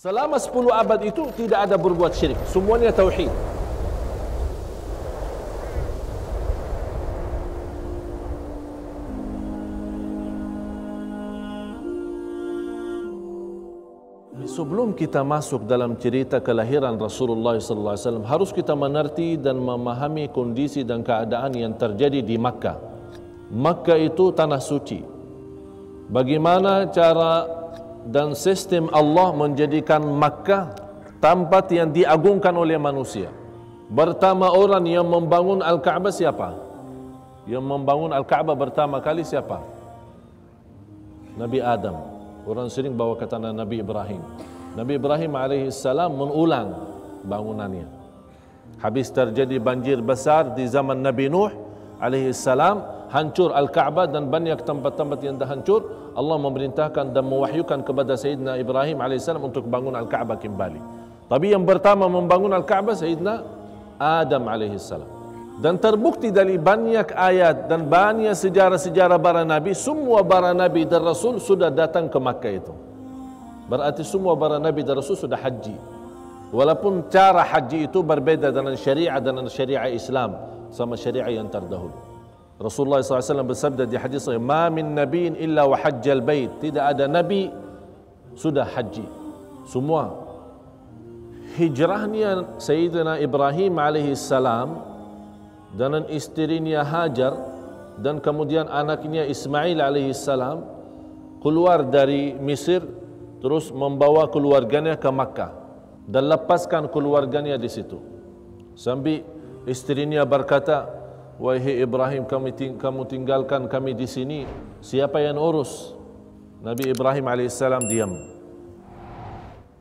Selama 10 abad itu tidak ada berbuat syirik, semuanya tauhid. Sebelum kita masuk dalam cerita kelahiran Rasulullah SAW, harus kita mengerti dan memahami kondisi dan keadaan yang terjadi di Makkah. Makkah itu tanah suci. Bagaimana cara dan sistem Allah menjadikan Makkah tempat yang diagungkan oleh manusia. Pertama orang yang membangun Al-Ka'bah siapa? Yang membangun Al-Ka'bah pertama kali siapa? Nabi Adam. Orang sering bawa kata Nabi Ibrahim. Nabi Ibrahim alaihissalam mengulang bangunannya. Habis terjadi banjir besar di zaman Nabi Nuh alaihissalam, hancur Al-Ka'bah dan banyak tempat-tempat yang dah hancur. Allah memerintahkan dan mewahyukan kepada Sayyidina Ibrahim alaihissalam untuk bangun Al-Ka'bah kembali. Tapi yang pertama membangun Al-Ka'bah Sayyidina Adam alaihissalam. Dan terbukti dari banyak ayat dan banyak sejarah-sejarah para nabi, semua para nabi dan rasul sudah datang ke Makkah itu. Berarti semua para nabi dan rasul sudah haji. Walaupun cara haji itu berbeda dengan syariah Islam sama syariah yang terdahulu. Rasulullah SAW bersabda di hadis sahih, "Ma min nabiin illa wa hajjal bait." Tidak ada nabi sudah haji. Semua. Hijrahnya Sayyidina Ibrahim alaihissalam dan isterinya Hajar dan kemudian anaknya Ismail alaihissalam keluar dari Mesir terus membawa keluarganya ke Makkah dan lepaskan keluarganya di situ. Sambil isterinya berkata, "Wahai Ibrahim, kamu tinggalkan kami di sini, siapa yang urus?" Nabi Ibrahim alaihissalam diam.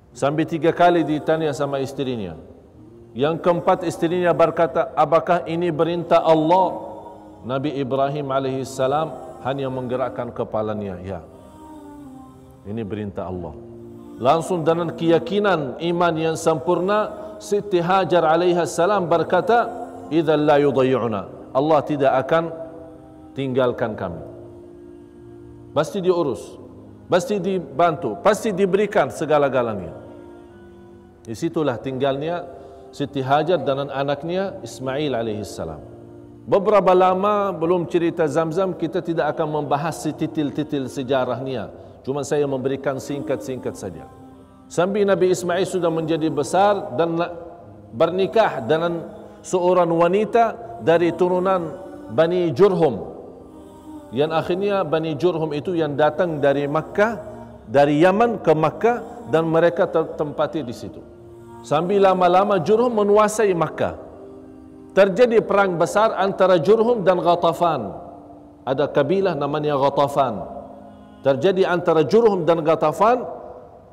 Sampai 3 kali ditanya sama isterinya. Yang keempat isterinya berkata, "Apakah ini perintah Allah?" Nabi Ibrahim alaihissalam hanya menggerakkan kepalanya, "Ya, ini perintah Allah." Langsung dengan keyakinan iman yang sempurna, Siti Hajar alaihissalam berkata, "Idzan la yudayyi'una." Allah tidak akan tinggalkan kami. Pasti diurus, pasti dibantu, pasti diberikan segala-galanya. Disitulah tinggalnya Siti Hajar dan anaknya Ismail alaihissalam. Beberapa lama belum cerita Zamzam, kita tidak akan membahas titil-titil sejarahnya. Cuma saya memberikan singkat-singkat saja. Sampai Nabi Ismail sudah menjadi besar dan bernikah dengan seorang wanita dari turunan Bani Jurhum, yang akhirnya Bani Jurhum itu yang datang dari Makkah, dari Yaman ke Makkah, dan mereka tertempati di situ. Sambil lama-lama Jurhum menguasai Makkah. Terjadi perang besar antara Jurhum dan Ghatafan. Ada kabilah namanya Ghatafan. Terjadi antara Jurhum dan Ghatafan,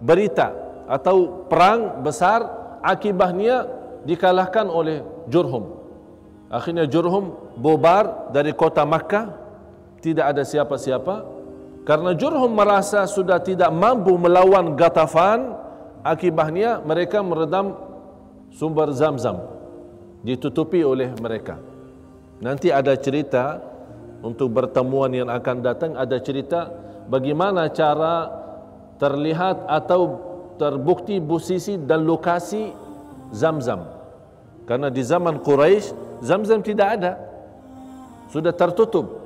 berita atau perang besar, akibatnya dikalahkan oleh Jurhum. Akhirnya Jurhum bubar dari kota Makkah, tidak ada siapa-siapa. Karena Jurhum merasa sudah tidak mampu melawan Ghatafan, akibatnya mereka meredam sumber Zamzam, ditutupi oleh mereka. Nanti ada cerita untuk pertemuan yang akan datang, ada cerita bagaimana cara terlihat atau terbukti posisi dan lokasi Zamzam. Karena di zaman Quraisy Zamzam tidak ada, sudah tertutup.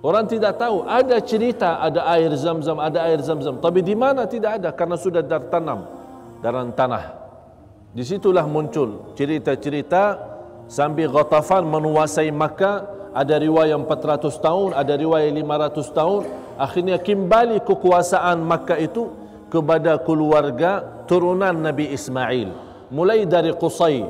Orang tidak tahu, ada cerita ada air Zamzam, ada air Zamzam, tapi di mana tidak ada karena sudah tertanam dalam tanah. Disitulah muncul cerita-cerita sampai Ghatafan menguasai Makkah. Ada riwayat 400 tahun, ada riwayat 500 tahun. Akhirnya kembali kekuasaan Makkah itu kepada keluarga turunan Nabi Ismail. Mulai dari Qusay.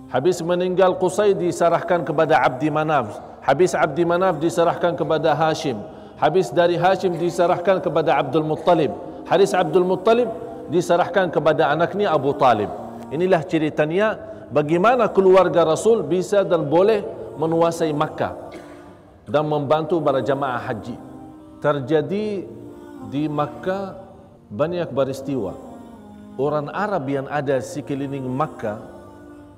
Habis meninggal Qusay diserahkan kepada Abdi Manaf. Habis Abdi Manaf diserahkan kepada Hashim. Habis dari Hashim diserahkan kepada Abdul Muttalib. Habis Abdul Muttalib diserahkan kepada anaknya Abu Talib. Inilah ceritanya bagaimana keluarga Rasul bisa dan boleh menguasai Makkah dan membantu para jamaah haji. Terjadi di Makkah banyak peristiwa. Orang Arab yang ada sekeliling Makkah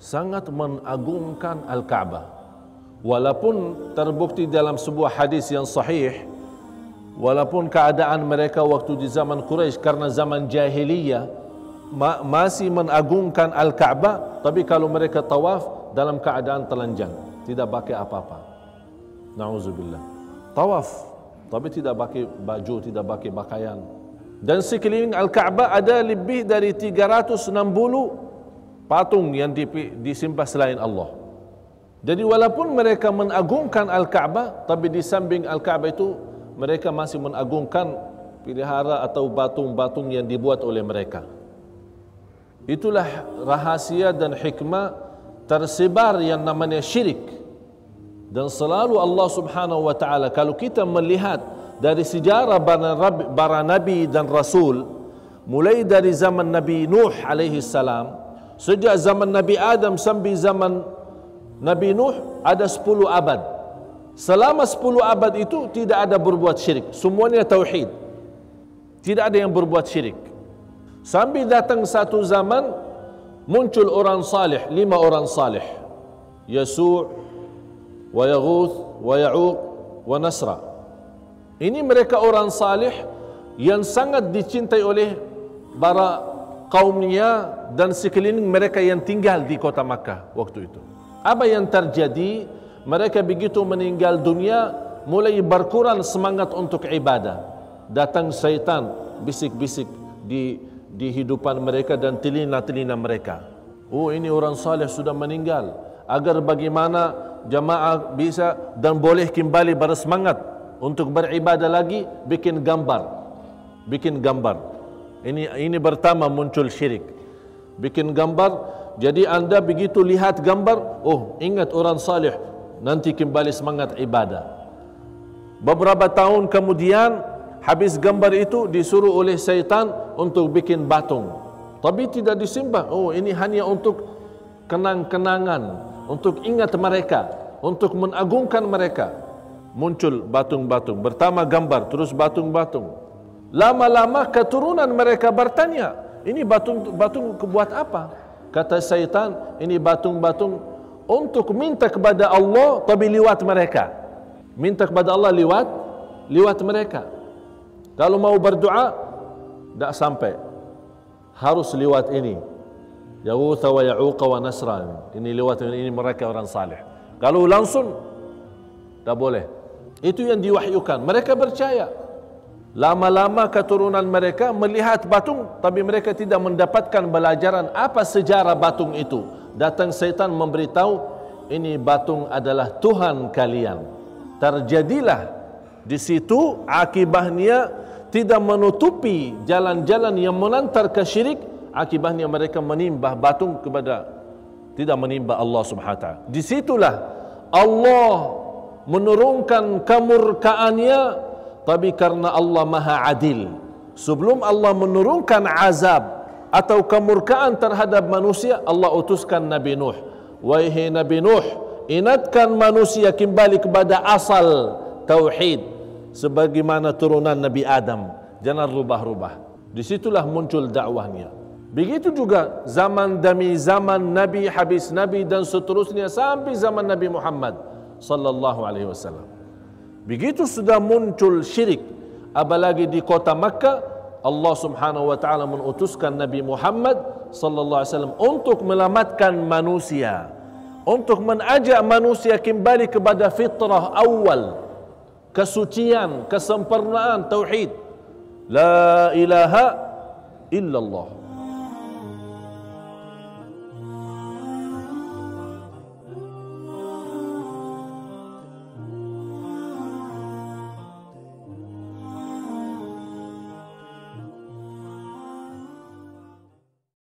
sangat mengagungkan Al-Ka'bah. Walaupun terbukti dalam sebuah hadis yang sahih, walaupun keadaan mereka waktu di zaman Quraisy karena zaman jahiliyah masih menagungkan Al-Kaabah, tapi kalau mereka tawaf dalam keadaan telanjang, tidak pakai apa-apa. Na'udzubillah. Tawaf, tapi tidak pakai baju, tidak pakai pakaian. Dan sekeliling Al-Kaabah ada lebih dari 360 patung yang disembah selain Allah. Jadi walaupun mereka menagungkan Al-Kaabah, tapi di samping Al-Kaabah itu mereka masih menagungkan pelihara atau batung-batung yang dibuat oleh mereka. Itulah rahasia dan hikmah tersebar yang namanya syirik. Dan selalu Allah Subhanahu wa taala, kalau kita melihat dari sejarah para nabi dan rasul, mulai dari zaman Nabi Nuh alaihi salam, sejak zaman Nabi Adam sampai zaman Nabi Nuh ada 10 abad. Selama 10 abad itu tidak ada berbuat syirik, semuanya tauhid. Tidak ada yang berbuat syirik. Sambil datang satu zaman muncul orang salih, 5 orang salih, Yasu' wa Yaghuth wa Ya'uq wa Nasra. Ini mereka orang salih yang sangat dicintai oleh para kaumnya dan sekeliling mereka yang tinggal di kota Makkah waktu itu. Apa yang terjadi? Mereka begitu meninggal dunia mulai berkurang semangat untuk ibadah. Datang syaitan bisik-bisik di hidupan mereka dan telinga-telinga mereka. Oh, ini orang saleh sudah meninggal. Agar bagaimana jamaah bisa dan boleh kembali bersemangat untuk beribadah lagi, bikin gambar. Bikin gambar. Ini pertama muncul syirik. Bikin gambar, jadi anda begitu lihat gambar, oh ingat orang saleh, nanti kembali semangat ibadah. Beberapa tahun kemudian, habis gambar itu disuruh oleh syaitan untuk bikin batung, tapi tidak disembah. Oh, ini hanya untuk kenang-kenangan, untuk ingat mereka, untuk menagungkan mereka. Muncul batung-batung, pertama gambar, terus batung-batung. Lama-lama keturunan mereka bertanya, ini batung buat apa? Kata syaitan, ini batung-batung untuk minta kepada Allah, tapi lewat mereka. Minta kepada Allah lewat mereka. Kalau mau berdoa, tak sampai. Harus lewat ini. Yaghuth wa Ya'uq wa Nasra. Ini lewat ini mereka orang salih. Kalau langsung, tak boleh. Itu yang diwahyukan. Mereka percaya. Lama-lama keturunan mereka melihat batung, tapi mereka tidak mendapatkan pelajaran apa sejarah batung itu. Datang syaitan memberitahu, ini batung adalah Tuhan kalian. Terjadilah di situ akibatnya tidak menutupi jalan-jalan yang mengantar ke syirik. Akibatnya mereka menimbah batung kepada, tidak menimbah Allah Subhanahu wa taala. Disitulah Allah menurunkan kemurkaannya, tapi karena Allah Maha Adil, sebelum Allah menurunkan azab atau kemurkaan terhadap manusia, Allah utuskan Nabi Nuh. Wahai Nabi Nuh, ingatkan manusia kembali kepada asal tauhid sebagaimana turunan Nabi Adam, jangan rubah-rubah. Disitulah muncul dakwahnya. Begitu juga zaman demi zaman, Nabi habis Nabi dan seterusnya sampai zaman Nabi Muhammad sallallahu alaihi wasallam. Begitu sudah muncul syirik, apalagi di kota Makkah, Allah Subhanahu wa taala mengutuskan Nabi Muhammad sallallahu alaihi wasallam untuk menyelamatkan manusia, untuk mengajak manusia kembali kepada fitrah awal, kesucian, kesempurnaan tauhid. La ilaha illallah.